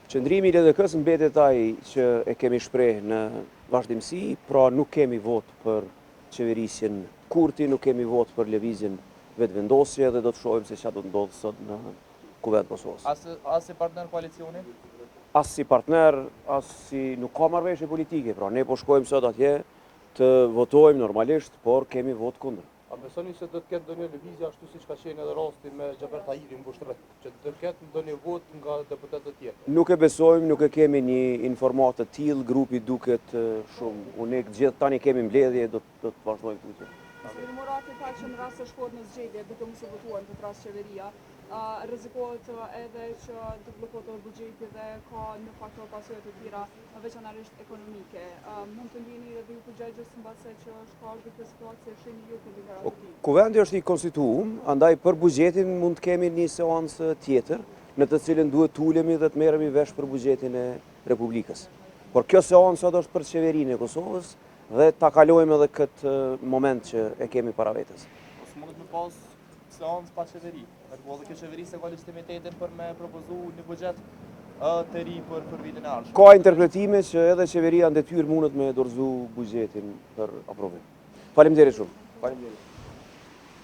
Qëndrimi i LDK-s mbetet ai që e kemi shpreh në vazhdimsi, pra nuk kemi vot për qeverisjen Kurti, nuk kemi vot për lëvizjen vetëvendosje dhe do të shohim se çfarë do të ndodhë sot në Kuvend Kosovës. As si partner koalicioni? As si partner, as si nuk ka marrëveshje politike, pra ne po shkojmë sot atje të votojmë normalisht, por kemi vot kundër. A besoni se do të ketë ndonjë lëvizje ashtu siç ka qenë edhe rasti me Xhaber Tahirin mbushtret, që do të ketë ndonjë vot nga deputetët të tjerë? Nuk e besojmë, nuk e kemi një informatë të tillë, grupi duket shumë unik, gjithë tani kemi mbledhje, do të vazhdojmë këtë. Zyrë Murati tha që në rast se shkohet në zgjedhje duke mos u votuar në rast qeveria, rrezikohet edhe që të bllokohet buxheti dhe ka në fakt pasojë të tjera, veçanërisht ekonomike. Mund të ndjeni edhe ju përgjegjës mbase që është ka këtë situatë shihni ju këtë garanti. Kuvendi është i konstituum, andaj për buxhetin mund të kemi një seancë tjetër, në të cilën duhet të ulemi dhe të merremi vesh për buxhetin e Republikës. Por kjo seancë sot është për qeverinë e Kosovës dhe ta kalojmë edhe këtë moment që e kemi para vetes. Mund të pas seancë pa qeveri. Edhe kjo qeveri se ka legitimitetin për me propozu një buxhet të ri për vitin e ardhshëm. Ka interpretime që edhe qeveria në detyrë mundet me dorëzu buxhetin për aprovim. Faleminderit shumë. Faleminderit.